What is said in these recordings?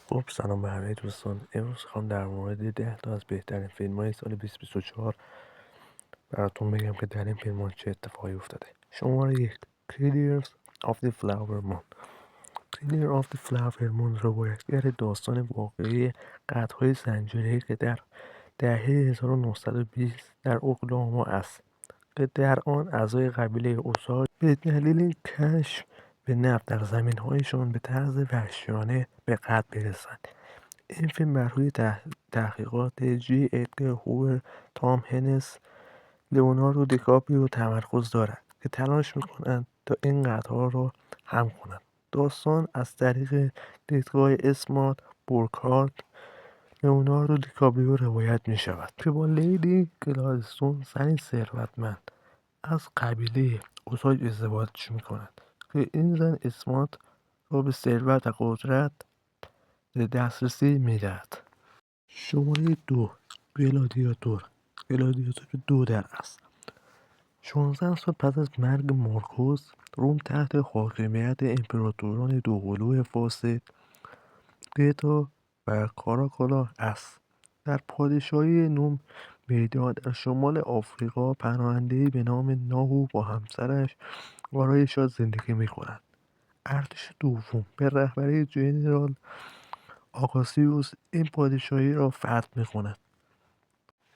خب سلام به همه دوستان. امروز خوام در مورد 10 تا از بهترین فیلم های سال 2024 براتون بگم که در این فیلم ها چه اتفاقی افتاده. شماره 1 Killers of the Flower Moon. Killers of the Flower Moon روایتگر داستان واقعی قتل‌های زنجیره‌ای که در دهه 1920 در اوکلاهوما است که در آن اعضای قبیله اوساج به دلیل کشف به نفت در زمین‌هایشان به طرز وحشیانه به قتل می‌رسند. این فیلم بر روی تحقیقات جی ادگر هوور، تام هنس، لئوناردو دیکاپریو تمرکز دارد که تلاش می‌کنند تا این قطعه‌ها را هم کنند. داستان از طریق دیدگاه اسمات بورکهارت لئوناردو دیکاپریو روایت می‌شود که با لیدی گلادستون، زنی ثروتمند از قبیله اوساج ازدواج می‌کند که این زن اسمات را به ثروت و قدرت دسترسی می‌دهد. شماره 2 گلادیاتور 2 در اصل 16 سال پس از مرگ مارکوس، روم تحت حاکمیت امپراتوران دوقلو فاسد گتا و کاراکالا است. در پادشاهی نوم میدا در شمال آفریقا، پناهنده‌ای به نام ناهو با همسرش آرایشا زندگی می‌کند. ارتش دوم به رهبری جنرال آکاسیوس این پادشاهی را فتح می‌کند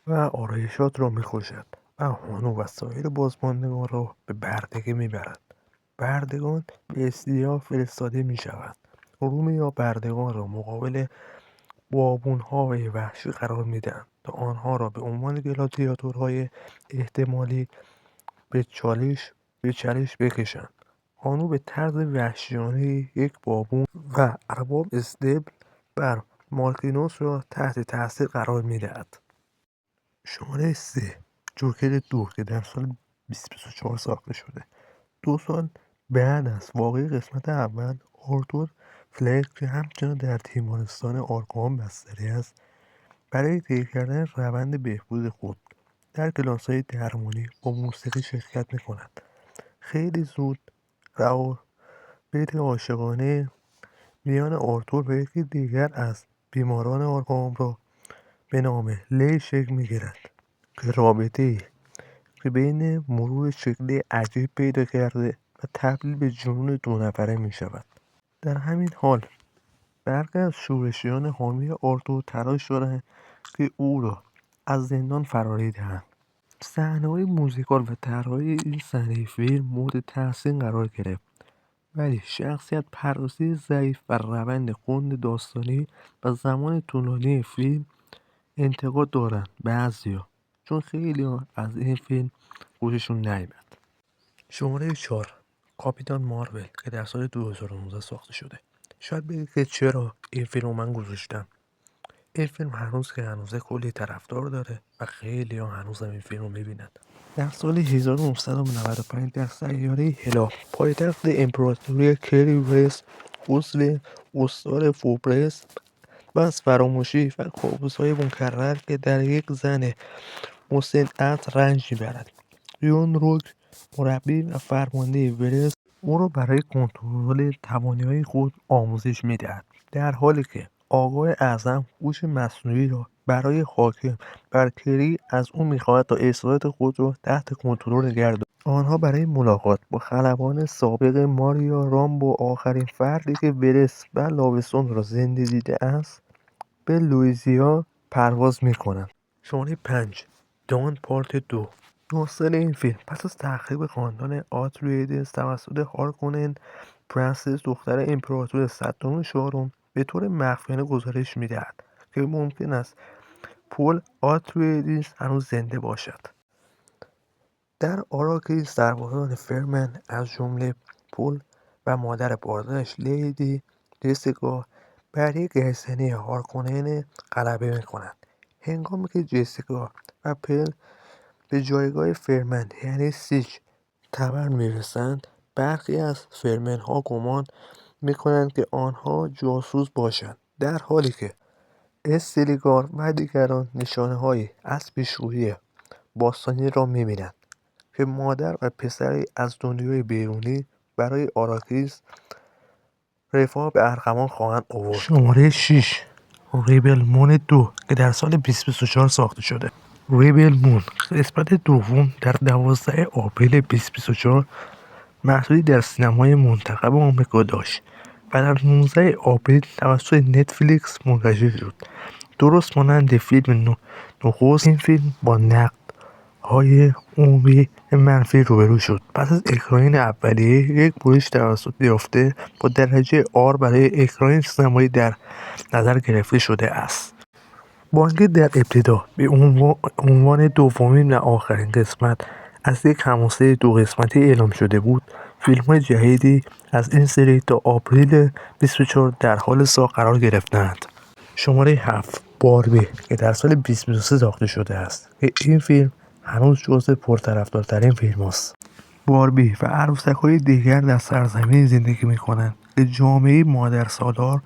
و آرایشات را می‌کشد و هانو و سایر بازماندگان را به بردگی می‌برد. بردگان به استیلا فرستاده می‌شوند. رومی‌ها بردگان را مقابل بابون‌های وحشی قرار می‌دهند تا آنها را به عنوان گلادیاتورهای احتمالی به چالش بکشند. هانو به طرز وحشیانه یک بابون و ارباب استبل بر مارکینوس را تحت تاثیر قرار می‌دهد. شماره 3 جوکر 2 که در سال 2024 ساخته شده. 2 سال بعد از واقعی قسمت اول، آرتور فلک که همچنان در تیمارستان آرکام بستری است، برای طی کردن روند بهبود خود در کلاس‌های درمانی با موسیقی شرکت می‌کند. خیلی زود روابط عاشقانه میان آرتور و یکی دیگر از بیماران آرکام را به نام لی شکل می‌گیرد که رابطه‌ای که بین مرور شکلی عجیب پیدا کرده و تبدیل به جنون 2 نفره می شود. در همین حال برخی از شورشیان حامی آرتور تلاش دارند که او را از زندان فراری دهند. صحنه‌های موزیکال و طرح‌های این صحنه فیلم مورد تحسین قرار گرفت، ولی شخصیت پردازی ضعیف و روند کند داستانی و زمان طولانی فیلم انتقاد دارند بعضیا، چون خیلی از این فیلم خوششون نیامد. شماره 4 کاپیتان مارول که در سال 2019 ساخته شده. شاید بگید که چرا این فیلم رو من گذاشتم. این فیلم هنوز کلی طرفدار داره و خیلی ها هنوز هم این فیلم رو میبینند. در سال 1995 در سیاره هلا، پایتخت امپراتوری کلیبرس، عضو استان فوبرس و از فراموشی و کابوس‌های مکرر که در یک زن مسن رنج میبرد. یون روک، مربی و فرمانده ورس، او را برای کنترل توانایی‌های خود آموزش می‌دهد، در حالی که آقای اعظم هوش مصنوعی را برای حاکم بر کری از او می‌خواهد تا احساسات خود را تحت کنترل نگه دارد. آنها برای ملاقات با خلبان سابق ماریا رامبو، آخرین فردی که ورس و لاوسون را زنده دیده است، به لوئیزیا پرواز می‌کنند. شماره 5 دان پارت 2 ناصر این فیلم پس از تخریب خاندان آتریدیس توسط هارکونن، پرنسس دختر امپراتور صدام چهارم، به طور مخفیانه گزارش می‌دهد که ممکن است پول آتریدیس هنوز زنده باشد. در آراکیس سربازان فرمن از جمله پول و مادر باردارش لیدی جسیکا بر یک گرسنه هارکونن غلبه می‌کنند. هنگامی که جسیکا و پل به جایگاه فرمن یعنی سیج تبر می‌رسند، برخی از فرمن‌ها گمان می‌کنند که آنها جاسوس باشند، در حالی که استیلیگار و دیگران نشانه‌هایی از پیشگویی باستانی را می‌بینند که مادر و پسری از دنیای بیرونی برای آراکیس رفاه به ارغوان خواهند آورد. شماره 6 ریبل مون 2 که در سال 2024 ساخته شده. ریبل مون قسمت دوم در 12 آوریل 2024 محصولی در سینمای منتخب آمریکا داشت و در 19 آوریل توسط نتفلیکس منتشر شد. درست مانند فیلم نخست، این فیلم با نقدهای عمومی منفی روبرو شد. پس از اکران اولیه، یک برش توسط یافته با درجه آر برای اکران سینمایی در نظر گرفته شده است. با اینکه در ابتدا به عنوان دومین و آخرین قسمت از یک حماسه 2 قسمتی اعلام شده بود، فیلم‌های جدیدی از این سری تا آوریل 24 در حال ساخت قرار گرفتند. شماره 7 باربی که در سال 2023 ساخته شده است که این فیلم هنوز جزو پرطرفدارترین فیلم است. باربی و عروسک‌های دیگر در سرزمینی زندگی می‌کنند که جامعه مادرسالار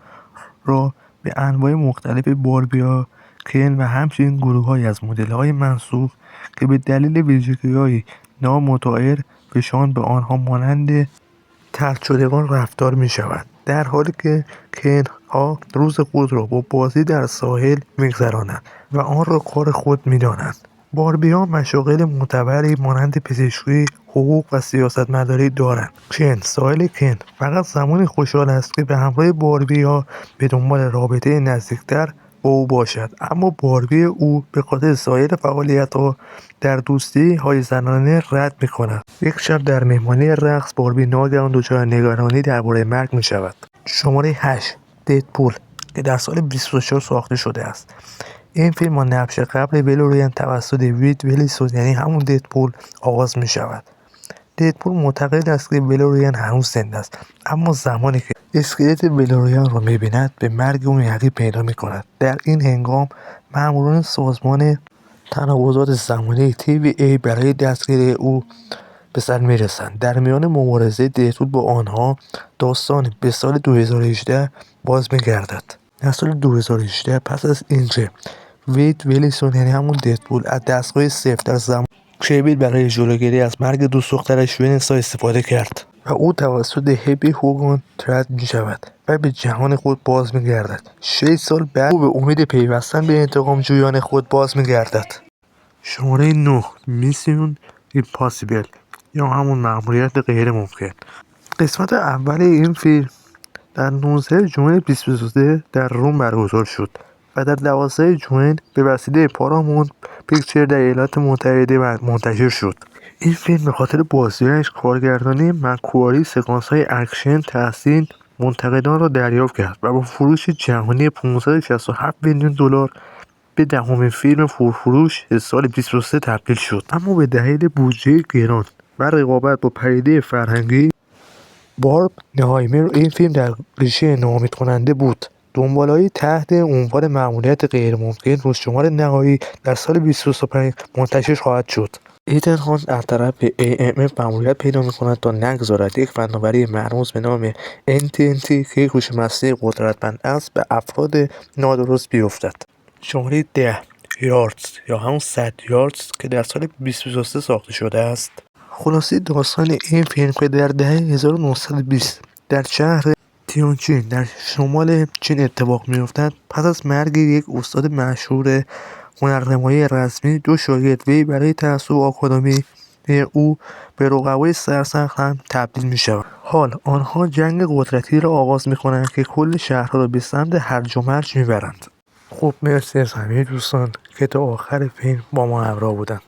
را به انواع مختلف باربی‌ها، کن و همچنین گروه‌هایی از مدل‌های منسوخ که به دلیل ویژگی‌های نامتعارفشان به آنها مانند طرد شدگان رفتار می‌شود، در حالی که کن‌ها روز خود را با بازی در ساحل می‌گذرانند و آن را کار خود می‌دانند. باربی‌ها مشاغل معتبری مانند پزشکی، حقوق و سیاستمداری دارند. کن ساحل کن فقط زمانی خوشحال است که به همراه باربی‌ها به دنبال رابطه نزدیکتر با او باشد، اما باربی او به خاطر سایر فعالیت‌ها در دوستی‌های زنانه رد می‌کند. یک شب در مهمانی رقص، باربی ناگهان دچار نگرانی درباره مرگ می‌شود. شماره 8 ددپول که در سال 2024 ساخته شده است. این فیلم با نقش قبل ولوریان توسط وید ولیسون یعنی همون ددپول آغاز می‌شود. ددپول معتقد است که ولوریان هنوز زنده است، اما زمانی که اسکلت ولوریان را می‌بیند به مرگ او یقین پیدا می‌کند. در این هنگام ماموران سازمان تناقضات زمانی TVA برای دستگیری او به سر می‌رسند. در میان مبارزه ددپول با آنها، داستان به سال 2018 باز می‌گردد. در سال 2018 پس از اینکه وید ولیسون یعنی همون ددپول از دستگاه سیف در زمان کبیل برای جلوگیری از مرگ دوست دخترش ونسا استفاده کرد و او توسط هبی هوگان طرد می‌شود و به جهان خود باز می‌گردد. 6 سال بعد او به امید پیوستن به انتقام جویان خود باز می‌گردد. شماره 9 میسیون ایمپاسیبل یا همون مأموریت غیر ممکن. قسمت اول این فیلم در 19 ژوئن 2023 در روم برگزار شد و در 12 ژوئن به وسیله پارامونت پیکچر در ایالات متحده منتشر شد. این فیلم به خاطر بازیش، کارگردانی مک‌کواری، سکانس‌های اکشن تحسین منتقدان را دریافت کرد و با فروش جهانی 567 میلیون دلار به دهمین فیلم پرفروش سال 2023 تبدیل شد. اما به دلیل بودجه گران و رقابت با پدیده فرهنگی، بارب نهایمر این فیلم در ریشه ناامید کننده بود. دنباله‌ای تحت عنوان مأموریت غیرممکن روزشمار نهایی در سال 2025 منتشر خواهد شد. ایتن هانت از طرف AMF مأموریت پیدا می‌کند تا نگذارد یک فناوری مرموز به نام NTNT که یک هوش مصنوعی قدرتمند است به افراد نادرست بیفتد. شماره 10 یاردز یا همون 100 یاردز که در سال 2023 ساخته شده است. خلاصه داستان این فیلم که در دهه 1920 در شهر تیانجین در شمال چین اتفاق می‌افتد، پس از مرگ یک استاد مشهور هنرنمایی رسمی، 2 شاگرد وی برای تحصیل آکادمی او به رقبای سرسخت هم تبدیل می‌شوند. حال آنها جنگ قدرتی را آغاز می‌کنند که کل شهرها را به سمت هرج و مرج می‌برند. خب مرسی از همه دوستان که تا آخر فیلم با ما همراه بودند.